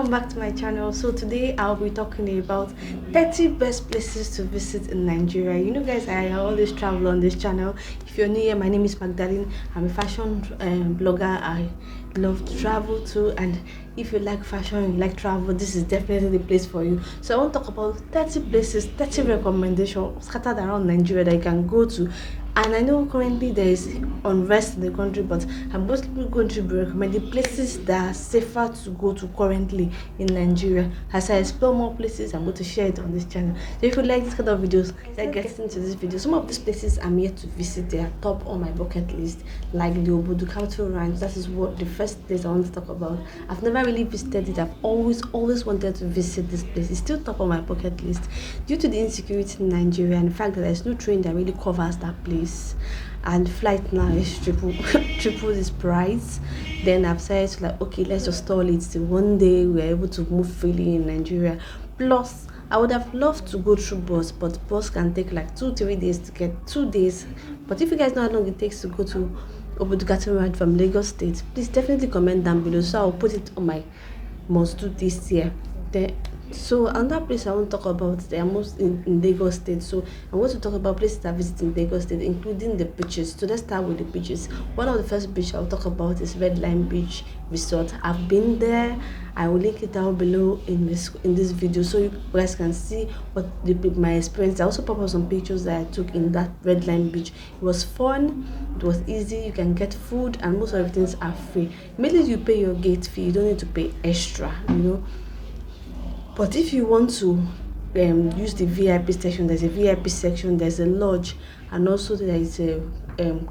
welcome back to my channel. So today I'll be talking about 30 best places to visit in Nigeria. You know guys, I always travel on this channel. If you're new here, my name is Magdalene. I'm a fashion blogger. I love to travel too, and if you like fashion and you like travel, this is definitely the place for you. So I want to talk about 30 places, 30 recommendations scattered around Nigeria that you can go to. And I know currently there is unrest in the country, but I'm mostly going to be recommending places that are safer to go to currently in Nigeria. As I explore more places, I'm going to share it on this channel. So if you like this kind of videos, let's get into this video. Some of these places I'm yet to visit. They are top on my bucket list, like the Obudu cattle ranch. That is what the first place I want to talk about. I've never really visited it. I've always wanted to visit this place. It's still top on my bucket list due to the insecurity in Nigeria and the fact that there's no train that really covers that place. And flight now is triple this price. Then I've said like, okay, let's just stall it till one day we're able to move freely in Nigeria. Plus I would have loved to go through bus, but bus can take like 2-3 days to get 2 days. But if you guys know how long it takes to go to Obudu Ride from Lagos State, please definitely comment down below, so I'll put it on my must do this year. So another place I want to talk about, they are most in Lagos State. So I want to talk about places I visit in Lagos State, including the beaches. So let's start with the beaches. One of the first beach I'll talk about is Red Line Beach Resort. I've been there. I will link it down below in this video, so you guys can see what my experience. I also pop up some pictures that I took in that Red Line Beach. It was fun. It was easy. You can get food, and most of the things are free. Mainly you pay your gate fee. You don't need to pay extra. But if you want to use the VIP section, there's a VIP section, there's a lodge, and also there is a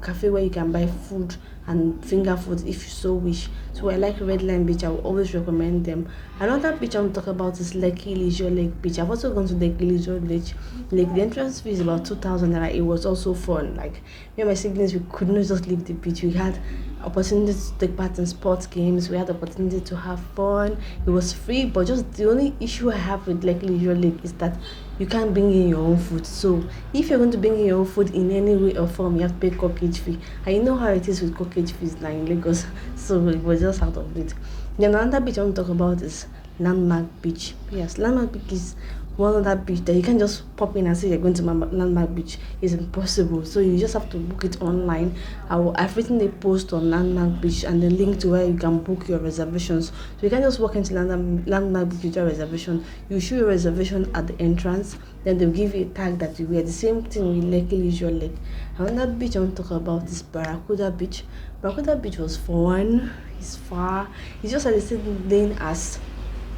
cafe where you can buy food and finger food if you so wish. So I like Red Line Beach. I will always recommend them. Another beach I want to talk about is Lekki Leisure Lake Beach. I've also gone to Lekki Leisure Lake. The entrance fee is about 2,000 naira. It was also fun. Like me and my siblings, we could not just leave the beach. We had opportunity to take part in sports games. We had the opportunity to have fun. It was free, but just the only issue I have with Lekki Leisure Lake is that you can't bring in your own food. So if you're going to bring in your own food in any way or form, you have to pay corkage fee. And you know how it is with corkage fees now in Lagos. So we were just out of it. Then another beach I want to talk about is Landmark Beach. Yes, Landmark Beach is one of that beach that you can't just pop in and say you're going to Landmark Beach. It's impossible. So you just have to book it online. I've written a post on Landmark Beach and the link to where you can book your reservations. So you can just walk into Landmark Beach with your reservation. You show your reservation at the entrance. Then they'll give you a tag that you wear. The same thing with Lekki Leisure Lake. Another beach I want to talk about is Barakuda Beach. Barakuda Beach was fun. It's far. It's just at the same lane as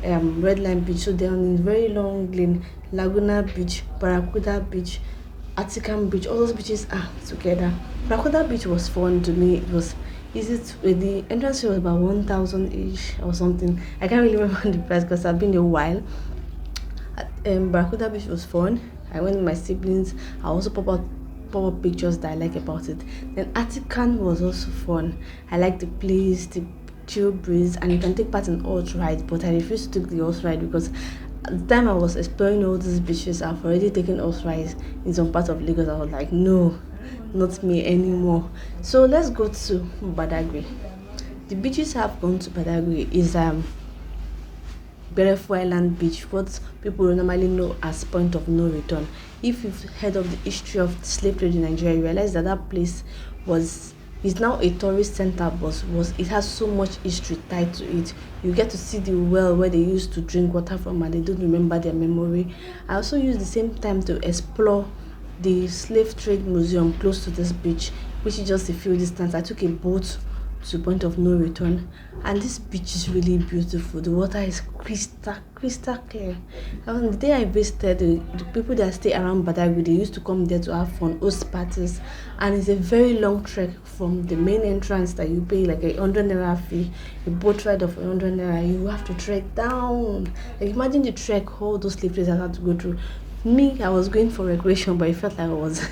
Red Line Beach. So they're on a very long lane. Laguna Beach, Barakuda Beach, Atikan Beach, all those beaches are together. Barakuda Beach was fun to me. It was easy the entrance fee was about 1,000 each or something. I can't really remember the price because I've been a while. Barakuda Beach was fun. I went with my siblings. I also pop up pictures that I like about it. Then Atikan was also fun. I like the place, the chill breeze, and you can take part in horse ride, but I refused to take the horse ride because at the time I was exploring all these beaches, I've already taken horse rides in some parts of Lagos. I was like, no, not me anymore. So let's go to Badagry. The beaches I've gone to Badagry is Berefu Island Beach, what people normally know as Point of No Return. If you've heard of the history of slave trade in Nigeria, you realize that place is now a tourist center, but it has so much history tied to it. You get to see the well where they used to drink water from and they don't remember their memory. I also used the same time to explore the slave trade museum close to this beach, which is just a few distance. I took a boat to Point of No Return, and this beach is really beautiful. The water is crystal clear. And the day I visited, the people that stay around Badagry, they used to come there to have fun, host parties, and it's a very long trek from the main entrance that you pay like 100 naira fee, a boat ride of 100 naira. You have to trek down. Like imagine the trek all those slave traders had to go through. Me, I was going for recreation, but it felt like I was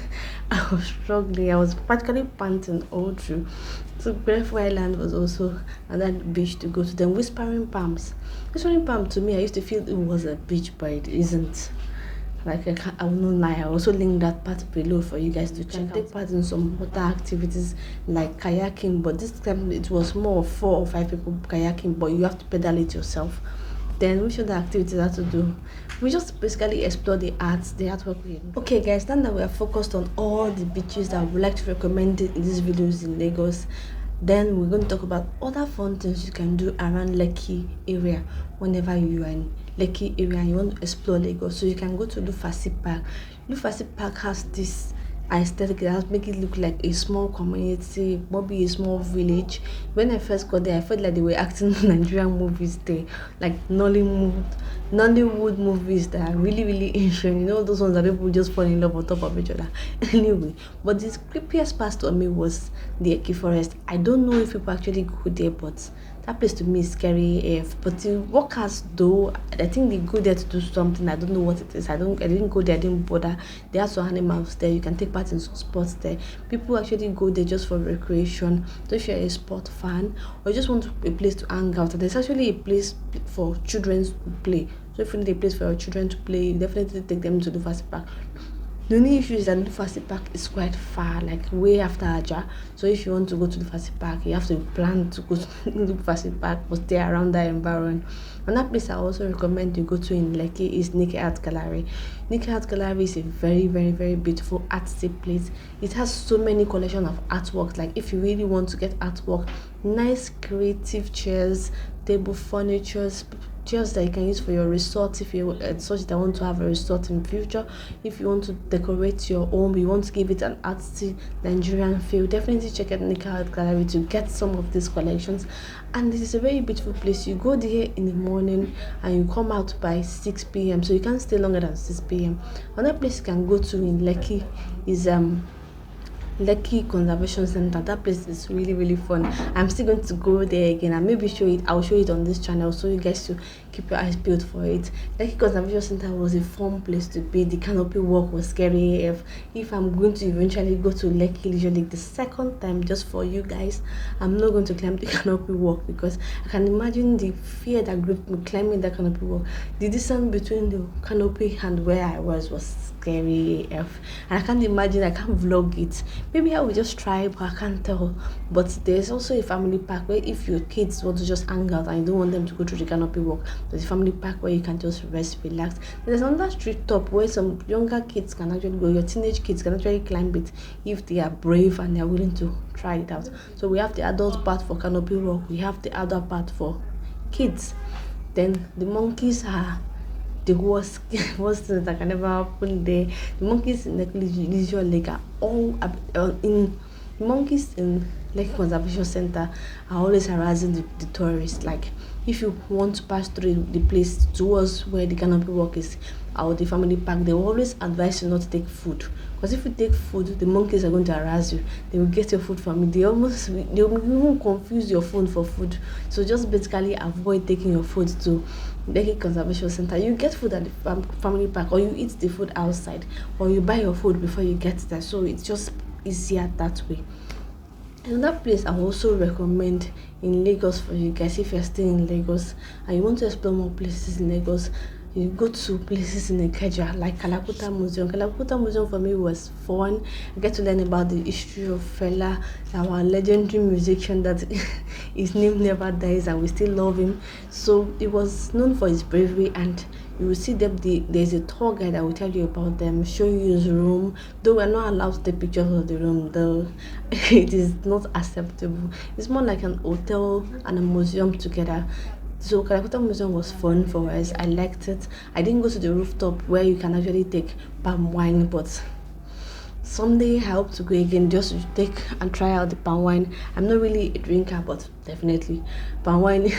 struggling. I was practically panting all through. So Berefu Island was also another beach to go to. Then Whispering Palms. Whispering Palm, to me, I used to feel it was a beach, but it isn't. Like I will not lie. I also link that part below for you guys to check. Take part in some water activities like kayaking, but this time it was more of 4 or 5 people kayaking, but you have to pedal it yourself. Then which other activities are to do? We just basically explore the arts, the artwork. Okay, guys, now that we are focused on all the beaches that we would like to recommend in these videos in Lagos, then we're going to talk about other fun things you can do around Lekki area whenever you are in Lekki area and you want to explore Lagos. So you can go to Lufasi Park. Lufasi Park has this aesthetic that make it look like a small community, maybe a small village. When I first got there, I felt like they were acting Nigerian movies there, like Nollywood movies that are really, really ancient. You know, those ones that people just fall in love on top of each other. Anyway, but the creepiest part to me was the Eki Forest. I don't know if people actually go there, but that place to me is scary if but the workers though I think they go there to do something. I don't know what it is. I didn't go there, I didn't bother. There are some animals there, you can take part in some sports there. People actually go there just for recreation. So if you're a sport fan or you just want a place to hang out, there's actually a place for children to play. So if you need a place for your children to play, you definitely take them to the Fast Park. The only issue is that the Fasi Park is quite far, like way after Aja. So if you want to go to the Fasi Park, you have to plan to go to the Fasi Park, but stay around that environment. Another place I also recommend you go to in Lekki is Nikki Art Gallery. Nikki Art Gallery is a very, very, very beautiful artsy place. It has so many collection of artworks. Like if you really want to get artwork, nice creative chairs, table furnitures, chairs that you can use for your resort if you such that want to have a resort in future. If you want to decorate your home, you want to give it an artsy Nigerian feel, definitely check out Nika Art Gallery to get some of these collections. And this is a very beautiful place. You go there in the morning and you come out by 6 p.m, so you can't stay longer than 6 p.m. Another place you can go to in Lekki is Lekki Conservation Center. That place is really, really fun. I'm still going to go there again and maybe show it. I'll show it on this channel so you guys to keep your eyes peeled for it. Lekki Conservation Center was a fun place to be. The canopy walk was scary. If I'm going to eventually go to Lekki Leisure Lake the second time just for you guys, I'm not going to climb the canopy walk because I can imagine the fear that gripped me climbing the canopy walk. The distance between the canopy and where I was scary and I can't imagine, I can't vlog it. Maybe I will just try, but I can't tell. But there's also a family park where if your kids want to just hang out and you don't want them to go through the canopy walk, there's a family park where you can just rest, relax. There's another street top where some younger kids can actually go, your teenage kids can actually climb it if they are brave and they are willing to try it out. So we have the adult part for canopy walk, we have the adult part for kids. Then the monkeys are the worst things that can ever happen there. The monkeys in Lekki Leisure Lake are all in the monkeys in Lekki Conservation Center are always harassing the tourists. Like if you want to pass through the place towards where the canopy walk is or the family park, they will always advise you not to take food. Because if you take food, the monkeys are going to harass you. They will get your food from you. They will even confuse your phone for food. So just basically avoid taking your food to Lekki Conservation Center. You get food at the family park, or you eat the food outside, or you buy your food before you get there. So it's just easier that way. Another place I also recommend in Lagos for you guys, if you're staying in Lagos and you want to explore more places in Lagos, you go to places in Ikeja like Kalakuta Museum. Kalakuta Museum for me was fun. I get to learn about the history of Fela, our legendary musician that his name never dies and we still love him. So it was known for his bravery, and you will see them. There's a tour guide that will tell you about them, show you his room. Though we're not allowed to take pictures of the room, though it is not acceptable. It's more like an hotel and a museum together. So Kalakuta Museum was fun for us. I liked it. I didn't go to the rooftop where you can actually take palm wine, but someday I hope to go again just to take and try out the palm wine. I'm not really a drinker, but definitely palm wine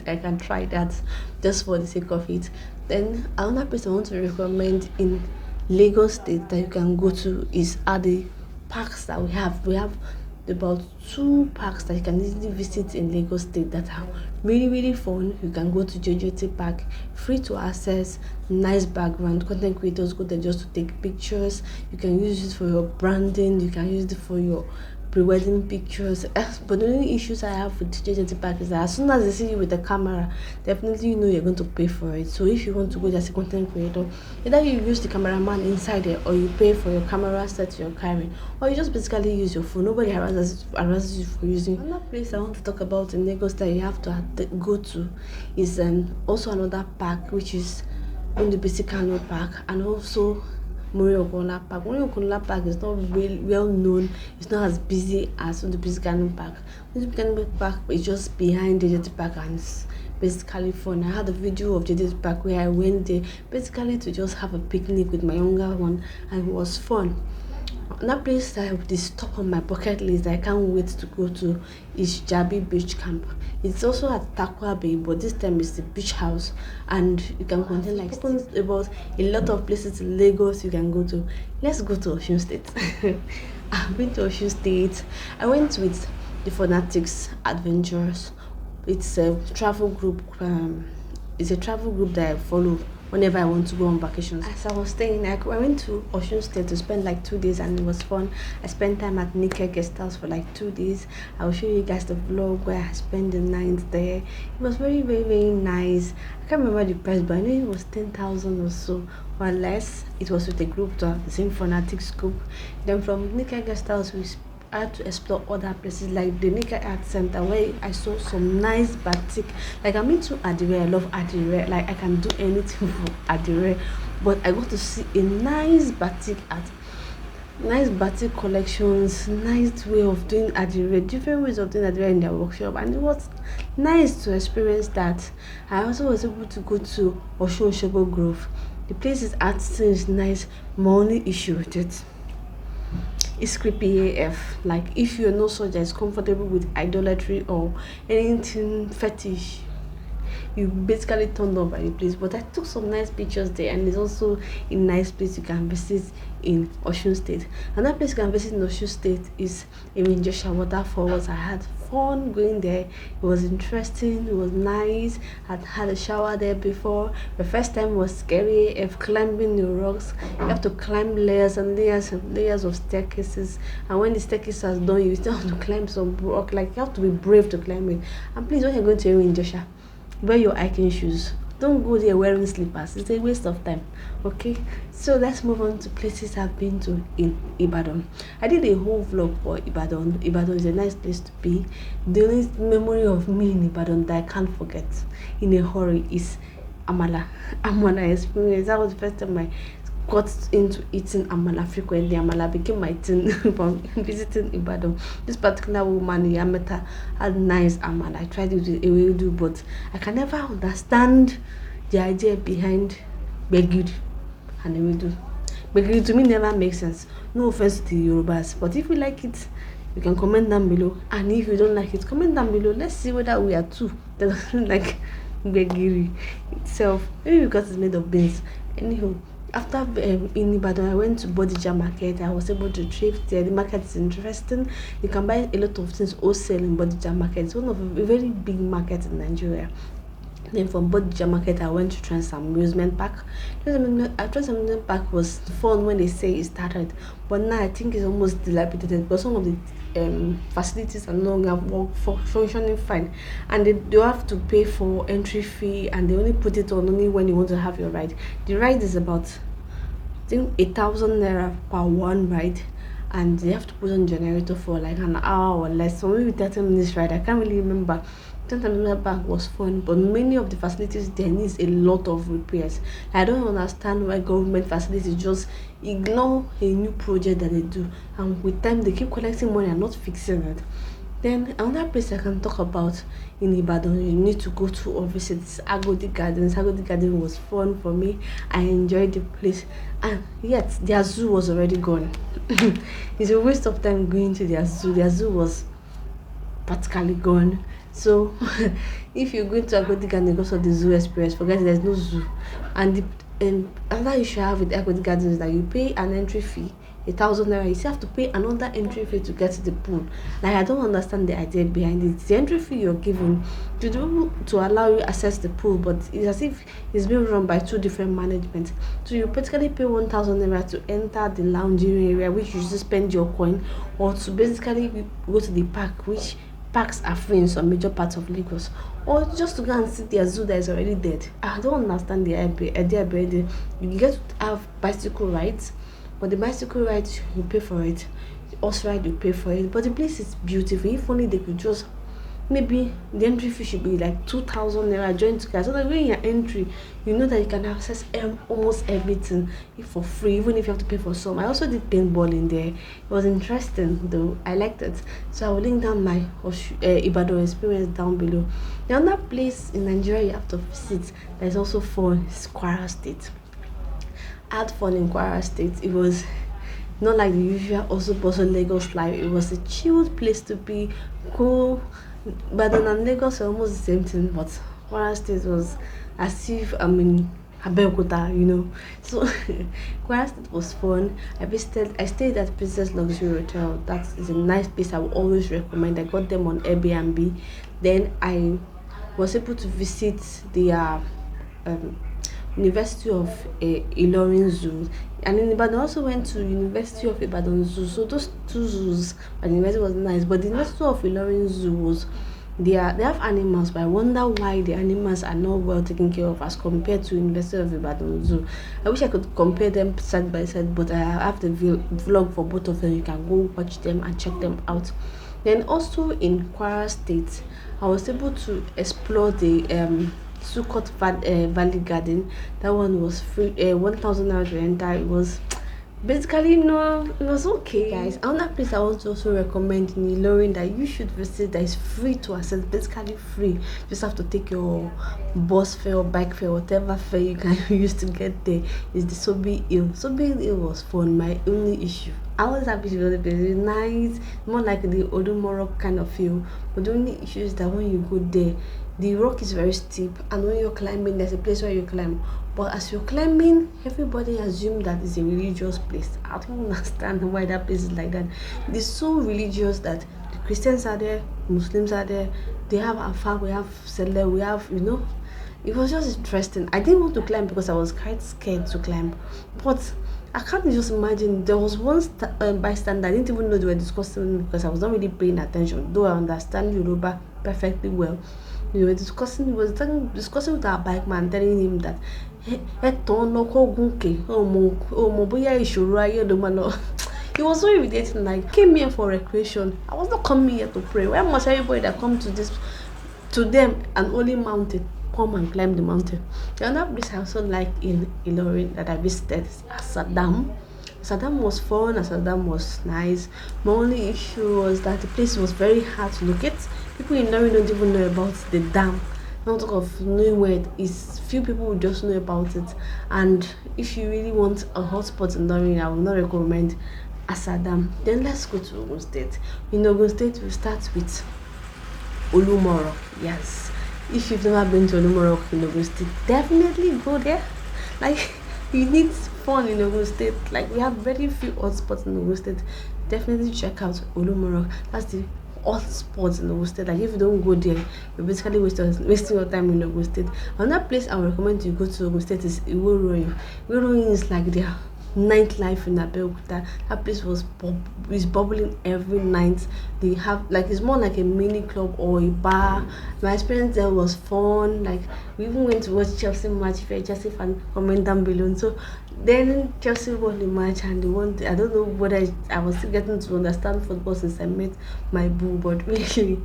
I can try that just for the sake of it. Then another place I want to recommend in Lagos State that you can go to is the parks that we have. We have about 2 parks that you can easily visit in Lagos State that are really, really fun. You can go to JJT Park, free to access, nice background. Content creators go there just to take pictures. You can use it for your branding, you can use it for your pre-wedding pictures. But the only issues I have with JJT Park is that as soon as they see you with the camera, definitely you know you're going to pay for it. So if you want to go as a content creator, either you use the cameraman inside there, or you pay for your camera set you're carrying, or you just basically use your phone. Nobody harasses you for using. Another place I want to talk about in Lagos that you have to go to is also another park, which is Undubisi Kano Park, and also Moriokola Park. Moriokola Park is not well known. It's not as busy as Undubisi Kano Park. Undubisi Kano Park is just behind JJT Park, and it's basically fun. I had a video of JJT Park where I went there basically to just have a picnic with my younger one, and it was fun. Another place that is top on my bucket list that I can't wait to go to is Jaybee Beach Camp. It's also at Takwa Bay, but this time it's the beach house, and you can contain like about a lot of places in Lagos you can go to. Let's go to Osun State. I've been to Osun State. I went with the Fanatics Adventures. It's a travel group. It's a travel group that I follow whenever I want to go on vacations. As I was staying, I went to Osun State to spend like 2 days, and it was fun. I spent time at Nika Guest House for like 2 days. I will show you guys the vlog where I spent the night there. It was very, very, very nice. I can't remember the price, but I know it was 10,000 or so, or less. It was with a group, the same Fanatics group. Then from Nika Guest House, we had to explore other places like the Nika Art Center, where I saw some nice batik. Like, I'm into Adire. I love Adire. Like, I can do anything for Adire, but I got to see a nice batik art, nice batik collections, nice way of doing Adire, different ways of doing Adire in their workshop, and it was nice to experience that. I also was able to go to Osun Osogbo Grove. The place is art is nice. My only issue with it, it's creepy AF. Like, if you're not such as comfortable with idolatry or anything fetish, you basically turned off by the place. But I took some nice pictures there, and it's also a nice place you can visit in Osun State. Another place you can visit in Osun State is Ire-iroyin Waterfalls. I had fun going there. It was interesting, it was nice. I'd had a shower there before. The first time was scary of climbing the rocks. You have to climb layers and layers and layers of staircases, and when the staircase is done, you still have to climb some rock. Like, you have to be brave to climb it. And please, when you're going to Ire-iroyin, wear your hiking shoes. Don't go there wearing slippers. It's a waste of time. Okay, so let's move on to places I've been to in Ibadan. I did a whole vlog for Ibadan. Ibadan is a nice place to be. The only memory of me in Ibadan that I can't forget in a hurry is Amala. Amala experience. That was the first time I got into eating Amala frequently. Amala became my thing from visiting Ibadan. This particular woman, Yameta, had nice Amala. I tried it with Ewedu, but I can never understand the idea behind Begid and Ewedu. Begid to me never makes sense. No offense to the Yorubas, but if you like it, you can comment down below. And if you don't like it, comment down below. Let's see whether we are two that doesn't like Begiri itself. Maybe because it's made of beans. Anyhow, after in Ibadan, I went to Bodija market. I was able to thrift there. The market is interesting. You can buy a lot of things wholesale in Bodija market. It's one of a very big market in Nigeria. Then from Bodija market, I went to Trans Amusement Park. Trans Amusement Park was fun when they say it started, but now I think it's almost dilapidated because some of the facilities are no longer functioning fine, and they have to pay for entry fee, and they only put it on only when you want to have your ride. The ride is about, I think, 1,000 naira per one ride, and they have to put on generator for like an hour or less, so maybe 30 minutes ride. I can't really remember. Amusement Park was fun, but many of the facilities there needs a lot of repairs. I don't understand why government facilities just ignore a new project that they do, and with time they keep collecting money and not fixing it. Then another place I can talk about in Ibadan you need to go to or visit is Agodi Gardens. Agodi Garden was fun for me. I enjoyed the place, and yet their zoo was already gone. It's a waste of time going to their zoo. Their zoo was practically gone. So if you're going to Agodi Garden because of the zoo experience, forget it, there's no zoo. And another issue I have with Agodi Gardens is that you pay an entry fee 1,000 naira, you still have to pay another entry fee to get to the pool. Like, I don't understand the idea behind it. The entry fee you're given to do to allow you access the pool, but it's as if it's being run by two different management. So you basically pay 1,000 naira to enter the lounging area, which you just spend your coin, or to basically go to the park, which parks are free in some major parts of Lagos, or just to go and see their zoo that is already dead. I don't understand the idea behind it. You get to have bicycle rides, but the bicycle rides you pay for it. The horse ride you pay for it. But the place is beautiful. If only they could just, maybe the entry fee should be like 2,000 naira joint together, so that when your entry, you know that you can access almost everything for free, even if you have to pay for some. I also did paintball in there. It was interesting though. I liked it. So I will link down my Ibadan experience down below. The other place in Nigeria you have to visit that is also fun is Kwara State. I had fun in Kwara State. It was not like the usual also bustle Lagos life. It was a chilled place to be, cool. Ibadan and Lagos are almost the same thing, but Kwara State was as if I'm in Abeokuta, you know. So Kwara State was fun. I stayed at Princess Luxury Hotel. That is a nice place I would always recommend. I got them on Airbnb. Then I was able to visit the um, University of Ilorin Zoo. And in Ibadan, I also went to University of Ibadan Zoo. So those two zoos, and the university was nice. But the University of Ilorin Zoo was, they have animals, but I wonder why the animals are not well taken care of as compared to University of Ibadan Zoo. I wish I could compare them side by side, but I have the vlog for both of them. You can go watch them and check them out. Then also in Kwara State, I was able to explore the Sukot Valley Garden. That one was free, 1,000 naira to enter. It was basically, no, it was okay, guys. Another place I want to also recommend in Ilorin that you should visit that is free to access, basically free. You just have to take your bus fare or bike fare, whatever fare you can use to get there, is the Sobi Hill. Sobi Hill was fun. My only issue, I was happy to go there. It's nice, more like the Olumo kind of feel. But the only issue is that when you go there, the rock is very steep, and when you're climbing, there's a place where you climb. But as you're climbing, everybody assumes that it's a religious place. I don't understand why that place is like that. It's so religious that the Christians are there, Muslims are there. They have Afa, we have Sele, we have, you know. It was just interesting. I didn't want to climb because I was quite scared to climb. But I can't just imagine. There was one bystander. I didn't even know they were discussing because I was not really paying attention. Though I understand Yoruba perfectly well. We were discussing. He was discussing with our bike man, telling him that he was so irritating. Like, came here for recreation. I was not coming here to pray. Why must everybody that come to them and only mountain come and climb the mountain? The other place I also liked in Ilorin that I visited is Asadam. Asadam was fun. Asadam was nice. My only issue was that the place was very hard to locate. People in Ilorin don't even know about the dam. Not talk of knowing where it is. Few people will just know about it. And if you really want a hotspot in Ilorin, I will not recommend Asadam. Then let's go to Ogun State. In Ogun State, we start with Olumo. Yes. If you've never been to Olumo in Ogun State, definitely go there. Like, you need fun in Ogun State. Like, we have very few hotspots in Ogun State. Definitely check out Olumo. That's the hotspots in Ogun State. Like, if you don't go there, you're basically wasting your time in Ogun State. Another place I would recommend you go to Ogun State is Ire-iroyin. Ire-iroyin is like their nightlife in Abeokuta. That place is bubbling every night. They have, like, it's more like a mini club or a bar. My experience there was fun. Like, we even went to watch Chelsea match. If you're a Chelsea fan, comment down below. So then Chelsea won the match and they won. I don't know whether I was still getting to understand football since I met my boo, but really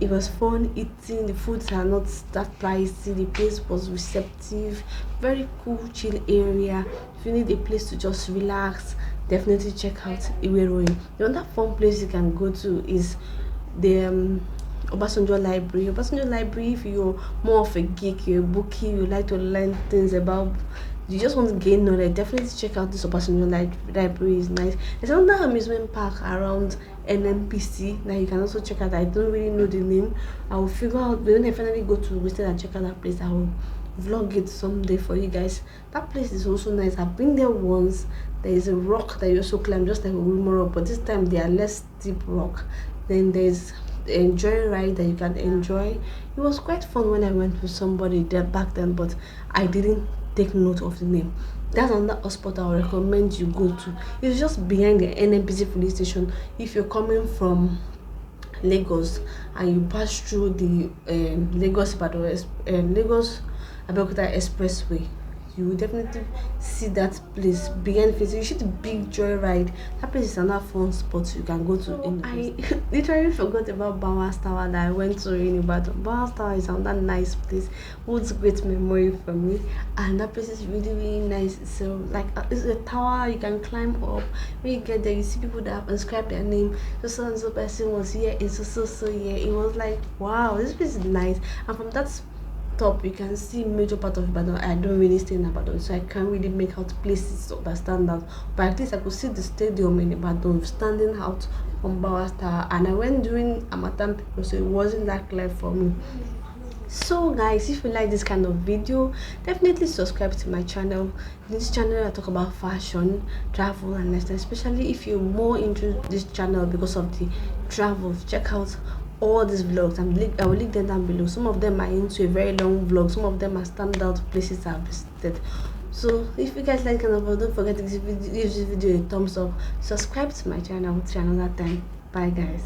it was fun eating. The foods are not that pricey. The place was receptive. Very cool, chill area. If you need a place to just relax, definitely check out Ire-iroyin. The other fun place you can go to is the Obasanjo Library. Obasanjo Library, if you're more of a geek, you're a bookie, you like to learn things about, you just want to gain knowledge, definitely check out this Obasanjo Library. Is nice. There's another amusement park around NNPC that you can also check out. I don't really know the name. I will figure out when I finally go to Wisted and check out that place. I will vlog it someday for you guys. That place is also nice. I've been there once. There is a rock that you also climb, just like a Olumo rock, but this time they are less steep rock. Then there's a joyride that you can enjoy. It was quite fun when I went with somebody there back then, but I didn't take note of the name. That's another spot I would recommend you go to. It's just behind the NNPC police station. If you're coming from Lagos and you pass through the Lagos Abeokuta Expressway, you will definitely see that place behind face. You see the big joyride. That place is another fun spot you can go to. I literally forgot about Bowers Tower that I went to in Ibadan. Bowers Tower is another nice place, holds great memory for me, and that place is really really nice. So like it's a tower you can climb up. When you get there, you see people that have inscribed their name. So and so person was here in so year. It was like wow, this place is nice, and from that top you can see major part of Ibadan. I don't really stay in Ibadan, so I can't really make out places that stand out, but at least I could see the stadium in Ibadan standing out from Bawah Star, and I went during Amatan people, so it wasn't that clear for me. So guys, if you like this kind of video, definitely subscribe to my channel. In this channel I talk about fashion, travel and lifestyle. Especially if you're more into this channel because of the travel, check out all these vlogs. I will link them down below. Some of them are into a very long vlog, some of them are standout places I've visited. So if you guys like kind of vlog, don't forget to give this video a thumbs up, subscribe to my channel. Till another time, bye guys.